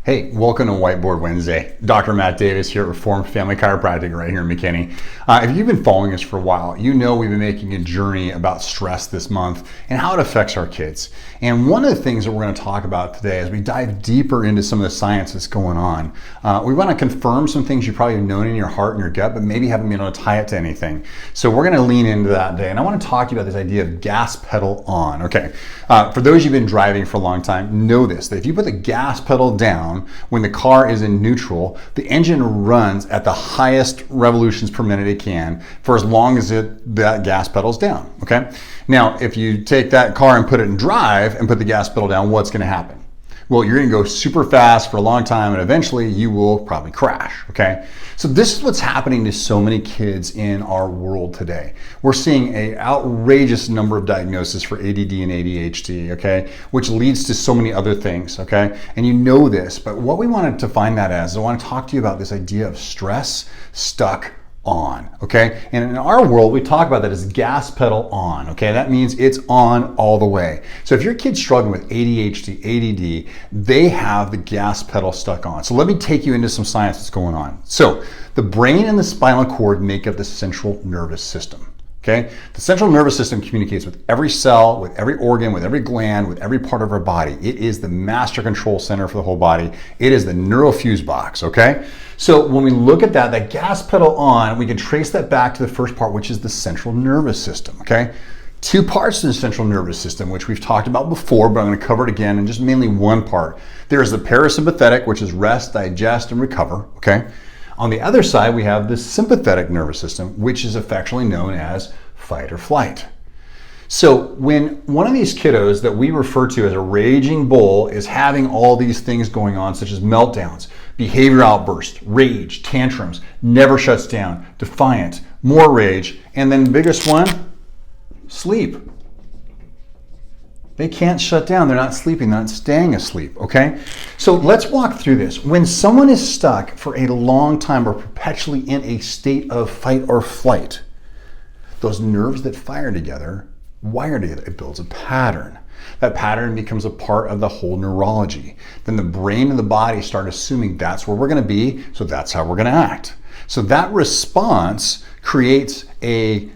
Hey, welcome to Whiteboard Wednesday. Dr. Matt Davis here at Reformed Family Chiropractic right here in McKinney. If you've been following us for a while, you know we've been making a journey about stress this month and how it affects our kids. And one of the things that we're going to talk about today as we dive deeper into some of the science that's going on, we want to confirm some things you probably have known in your heart and your gut, but maybe haven't been able to tie it to anything. So we're going to lean into that today. And I want to talk to you about this idea of gas pedal on. Okay, for those of you who've been driving for a long time, know this, that if you put the gas pedal down, when the car is in neutral, the engine runs at the highest revolutions per minute it can for as long as that gas pedal's down, okay? Now, if you take that car and put it in drive and put the gas pedal down, what's gonna happen? Well, you're gonna go super fast for a long time and eventually you will probably crash, okay? So this is what's happening to so many kids in our world today. We're seeing an outrageous number of diagnoses for ADD and ADHD, okay? Which leads to so many other things, okay? And you know this, but what we wanted to find that as, I wanna talk to you about this idea of stress stuck on, okay? And in our world, we talk about that as gas pedal on, okay? That means it's on all the way. So if your kid's struggling with ADHD, ADD, they have the gas pedal stuck on. So let me take you into some science that's going on. So the brain and the spinal cord make up the central nervous system. Okay? The central nervous system communicates with every cell, with every organ, with every gland, with every part of our body. It is the master control center for the whole body. It is the neural fuse box, okay? So when we look at that gas pedal on, we can trace that back to the first part, which is the central nervous system, okay? Two parts to the central nervous system, which we've talked about before, but I'm going to cover it again in just mainly one part. There is the parasympathetic, which is rest, digest, and recover, okay? On the other side, we have the sympathetic nervous system, which is affectionately known as fight or flight. So when one of these kiddos that we refer to as a raging bull is having all these things going on, such as meltdowns, behavior outbursts, rage, tantrums, never shuts down, defiant, more rage, and then the biggest one, sleep. They can't shut down. They're not sleeping. They're not staying asleep, okay? So let's walk through this. When someone is stuck for a long time or perpetually in a state of fight or flight, those nerves that fire together, wire together, it builds a pattern. That pattern becomes a part of the whole neurology. Then the brain and the body start assuming that's where we're gonna be, so that's how we're gonna act. So that response creates a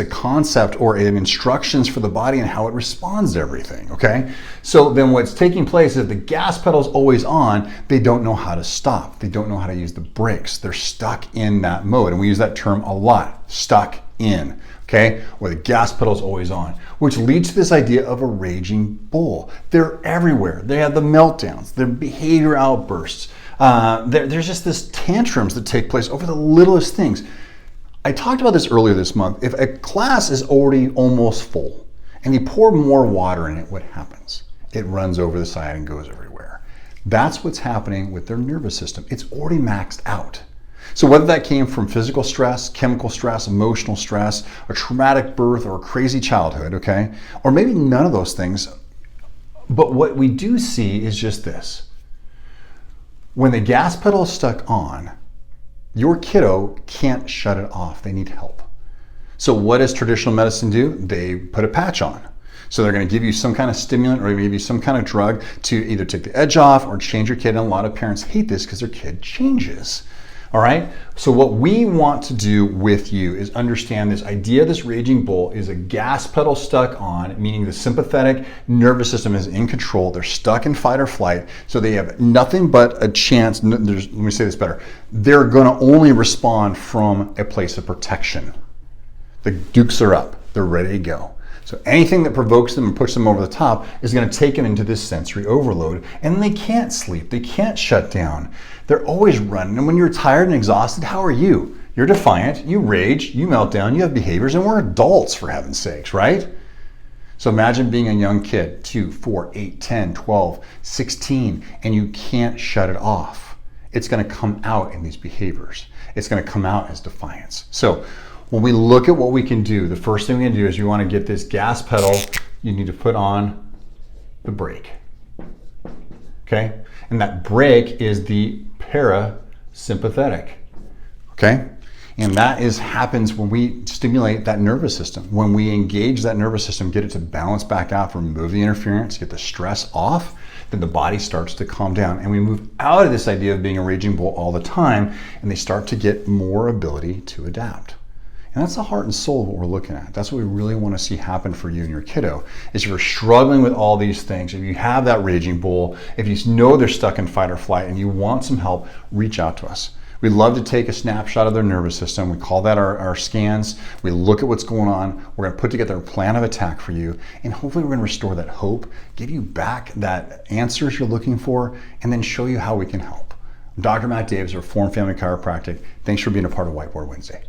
concept or an instructions for the body and how it responds to everything, okay? So then what's taking place is the gas pedal's always on, they don't know how to stop. They don't know how to use the brakes. They're stuck in that mode. And we use that term a lot, stuck in, okay? Where the gas pedal's always on, which leads to this idea of a raging bull. They're everywhere. They have the meltdowns, their behavior outbursts. There's just this tantrums that take place over the littlest things. I talked about this earlier this month. If a class is already almost full and you pour more water in it, what happens? It runs over the side and goes everywhere. That's what's happening with their nervous system. It's already maxed out. So whether that came from physical stress, chemical stress, emotional stress, a traumatic birth, or a crazy childhood, okay? Or maybe none of those things. But what we do see is just this. When the gas pedal is stuck on, your kiddo can't shut it off. They need help. So what does traditional medicine do? They put a patch on. So they're going to give you some kind of stimulant or maybe some kind of drug to either take the edge off or change your kid. And a lot of parents hate this because their kid changes. All right? So what we want to do with you is understand this idea of this raging bull is a gas pedal stuck on, meaning the sympathetic nervous system is in control. They're stuck in fight or flight. So they have nothing but a chance. Let me say this better. They're going to only respond from a place of protection. The dukes are up. They're ready to go. So anything that provokes them and pushes them over the top is going to take them into this sensory overload. And they can't sleep. They can't shut down. They're always running. And when you're tired and exhausted, how are you? You're defiant. You rage. You melt down. You have behaviors. And we're adults, for heaven's sakes, right? So imagine being a young kid, 2, 4, 8, 10, 12, 16, and you can't shut it off. It's going to come out in these behaviors. It's going to come out as defiance. So when we look at what we can do, the first thing we can do is you want to get this gas pedal, you need to put on the brake, okay? And that brake is the parasympathetic, okay? And that happens when we stimulate that nervous system. When we engage that nervous system, get it to balance back out, remove the interference, get the stress off, then the body starts to calm down. And we move out of this idea of being a raging bull all the time, and they start to get more ability to adapt. And that's the heart and soul of what we're looking at. That's what we really want to see happen for you and your kiddo. Is if you're struggling with all these things, if you have that raging bull, if you know they're stuck in fight or flight and you want some help, reach out to us. We'd love to take a snapshot of their nervous system. We call that our scans. We look at what's going on. We're going to put together a plan of attack for you. And hopefully we're going to restore that hope, give you back that answers you're looking for, and then show you how we can help. I'm Dr. Matt Davis, Reformed Family Chiropractic. Thanks for being a part of Whiteboard Wednesday.